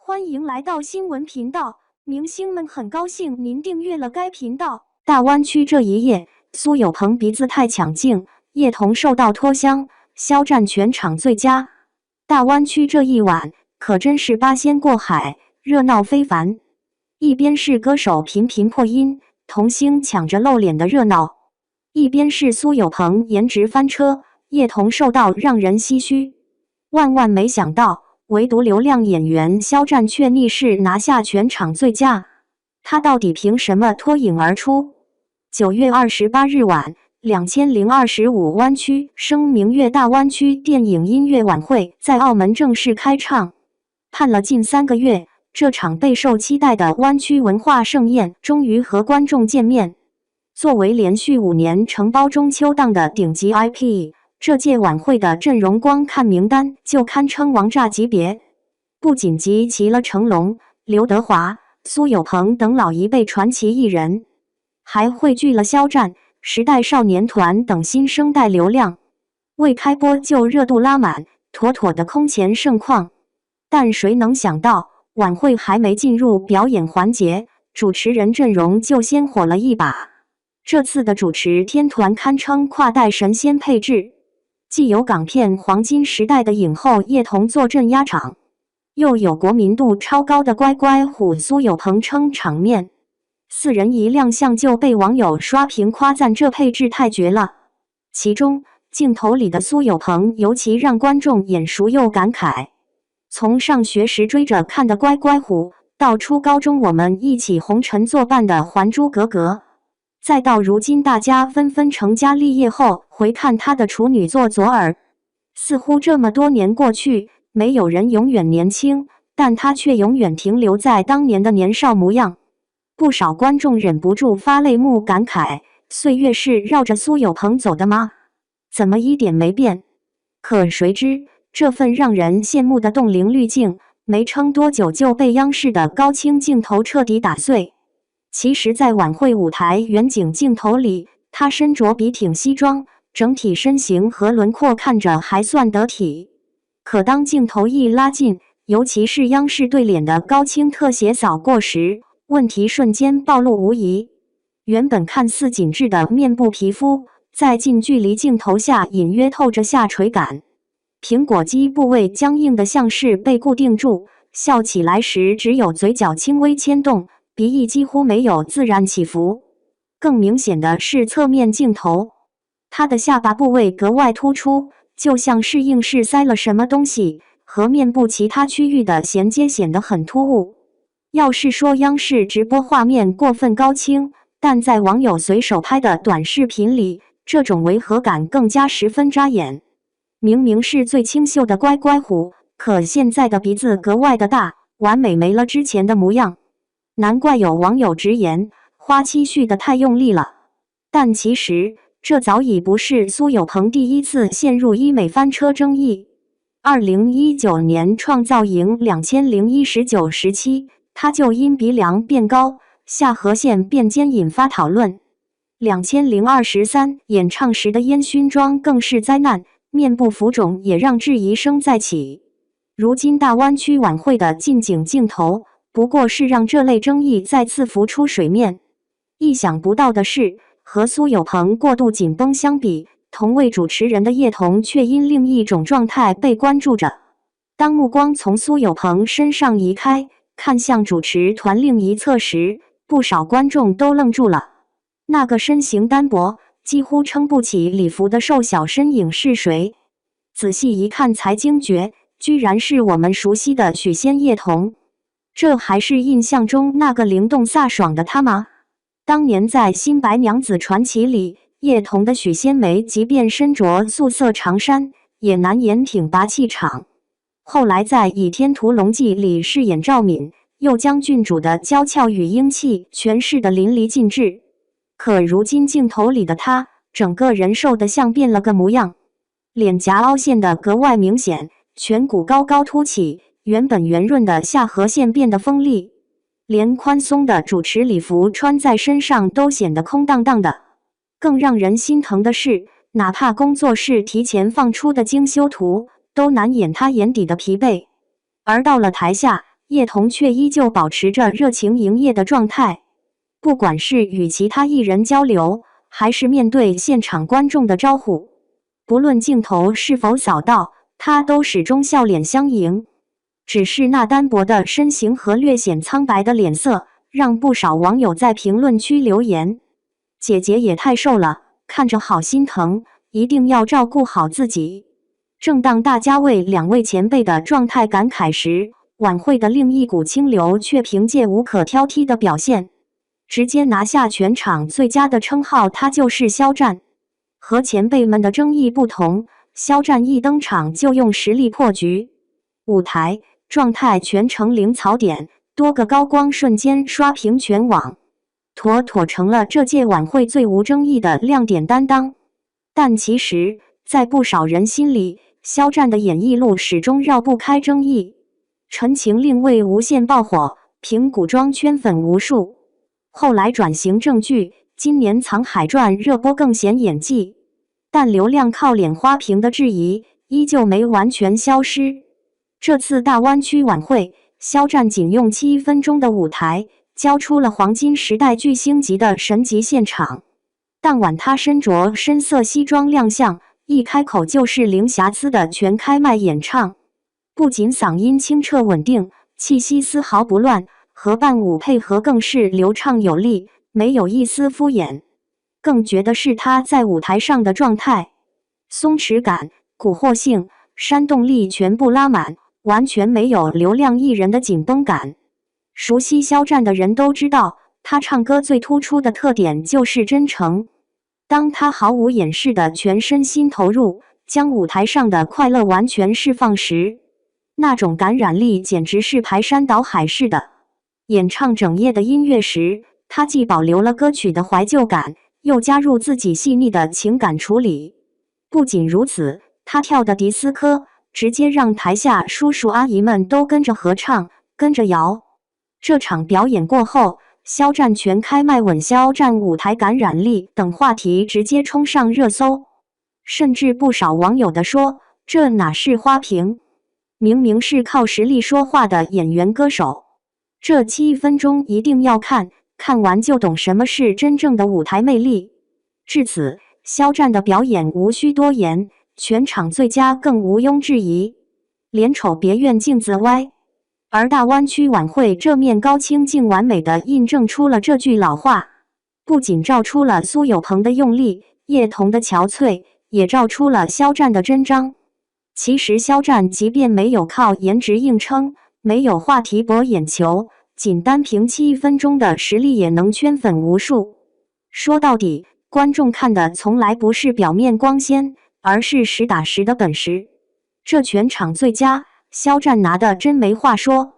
欢迎来到新闻频道，明星们很高兴您订阅了该频道。大湾区这一夜，苏有朋鼻子太抢镜，叶童受到脱香，肖战全场最佳。大湾区这一晚可真是八仙过海，热闹非凡。一边是歌手频频破音，童星抢着露脸的热闹，一边是苏有朋颜值翻车，叶童受到让人唏嘘。万万没想到，唯独流量演员肖战却逆势拿下全场最佳，他到底凭什么脱颖而出？9月28日晚，2025湾区声明月大湾区电影音乐晚会在澳门正式开唱。盼了近3个月，这场备受期待的湾区文化盛宴终于和观众见面。作为连续5年承包中秋档的顶级 IP，这届晚会的阵容光看名单就堪称王炸级别，不仅集齐了成龙、刘德华、苏有朋等老一辈传奇艺人，还汇聚了肖战、时代少年团等新生代流量，未开播就热度拉满，妥妥的空前盛况。但谁能想到，晚会还没进入表演环节，主持人阵容就先火了一把。这次的主持天团堪称跨代神仙配置。既有港片黄金时代的影后叶童坐镇压场，又有国民度超高的乖乖虎苏有朋撑场面，4人一亮相就被网友刷屏夸赞这配置太绝了。其中镜头里的苏有朋尤其让观众眼熟又感慨，从上学时追着看的乖乖虎，到初高中我们一起红尘作伴的还珠格格，再到如今大家纷纷成家立业后回看他的处女作左耳，似乎这么多年过去，没有人永远年轻，但他却永远停留在当年的年少模样。不少观众忍不住发泪目感慨，岁月是绕着苏有朋走的吗？怎么一点没变？可谁知，这份让人羡慕的冻龄滤镜，没撑多久就被央视的高清镜头彻底打碎。其实在晚会舞台远景镜头里，他身着笔挺西装，整体身形和轮廓看着还算得体。可当镜头一拉近，尤其是央视对脸的高清特写扫过时，问题瞬间暴露无遗。原本看似紧致的面部皮肤，在近距离镜头下隐约透着下垂感，苹果肌部位僵硬的像是被固定住，笑起来时只有嘴角轻微牵动，鼻翼几乎没有自然起伏。更明显的是侧面镜头，他的下巴部位格外突出，就像是硬是塞了什么东西，和面部其他区域的衔接显得很突兀。要是说央视直播画面过分高清，但在网友随手拍的短视频里，这种违和感更加十分扎眼。明明是最清秀的乖乖虎，可现在的鼻子格外的大，完美没了之前的模样。难怪有网友直言，花期续得太用力了。但其实，这早已不是苏有朋第一次陷入医美翻车争议。2019年创造营2019时期，他就因鼻梁变高、下颌线变尖引发讨论。2023演唱时的烟熏妆更是灾难，面部浮肿也让质疑声再起。如今大湾区晚会的近景镜头，不过是让这类争议再次浮出水面。意想不到的是，和苏有朋过度紧绷相比，同为主持人的叶童却因另一种状态被关注着。当目光从苏有朋身上移开，看向主持团另一侧时，不少观众都愣住了。那个身形单薄，几乎撑不起礼服的瘦小身影是谁？仔细一看才惊觉，居然是我们熟悉的许仙叶童。这还是印象中那个灵动飒爽的他吗？当年在《新白娘子传奇》里，叶童的许仙梅即便身着素色长衫，也难掩挺拔气场。后来在《倚天屠龙记》里饰演赵敏，又将郡主的娇俏与英气诠释得淋漓尽致。可如今镜头里的他，整个人瘦得像变了个模样，脸颊凹陷得格外明显，颧骨高高凸起，原本圆润的下颌线变得锋利，连宽松的主持礼服穿在身上都显得空荡荡的。更让人心疼的是，哪怕工作室提前放出的精修图，都难掩他眼底的疲惫。而到了台下，叶童却依旧保持着热情营业的状态。不管是与其他艺人交流，还是面对现场观众的招呼，不论镜头是否扫到，他都始终笑脸相迎。只是那单薄的身形和略显苍白的脸色，让不少网友在评论区留言：姐姐也太瘦了，看着好心疼，一定要照顾好自己。正当大家为两位前辈的状态感慨时，晚会的另一股清流却凭借无可挑剔的表现，直接拿下全场最佳的称号。他就是肖战。和前辈们的争议不同，肖战一登场就用实力破局，舞台状态全程零槽点，多个高光瞬间刷屏全网，妥妥成了这届晚会最无争议的亮点担当。但其实，在不少人心里，肖战的演艺路始终绕不开争议。陈情令为无限爆火，凭古装圈粉无数，后来转型正剧，今年《藏海传》热播更显演技。但流量靠脸花瓶的质疑依旧没完全消失。这次大湾区晚会，肖战仅用7分钟的舞台，交出了黄金时代巨星级的神级现场。当晚他身着深色西装亮相，一开口就是零瑕疵的全开麦演唱，不仅嗓音清澈稳定，气息丝毫不乱，和伴舞配合更是流畅有力，没有一丝敷衍。更绝的是他在舞台上的状态，松弛感、蛊惑性、煽动力全部拉满，完全没有流量艺人的紧绷感。熟悉肖战的人都知道，他唱歌最突出的特点就是真诚。当他毫无掩饰的全身心投入，将舞台上的快乐完全释放时，那种感染力简直是排山倒海式的。演唱整夜的音乐时，他既保留了歌曲的怀旧感，又加入自己细腻的情感处理。不仅如此，他跳的迪斯科直接让台下叔叔阿姨们都跟着合唱，跟着摇。这场表演过后，肖战全开麦稳肖战舞台感染力等话题直接冲上热搜，甚至不少网友的说，这哪是花瓶，明明是靠实力说话的演员歌手。这7分钟一定要看，看完就懂什么是真正的舞台魅力。至此，肖战的表演无需多言，全场最佳更毋庸置疑，脸丑别怨镜子歪。而大湾区晚会这面高清镜完美的印证出了这句老话，不仅照出了苏有朋的用力，叶童的憔悴，也照出了肖战的真章。其实肖战即便没有靠颜值硬撑，没有话题博眼球，仅单凭7分钟的实力也能圈粉无数。说到底，观众看的从来不是表面光鲜，而是实打实的本事。这全场最佳，肖战拿的真没话说。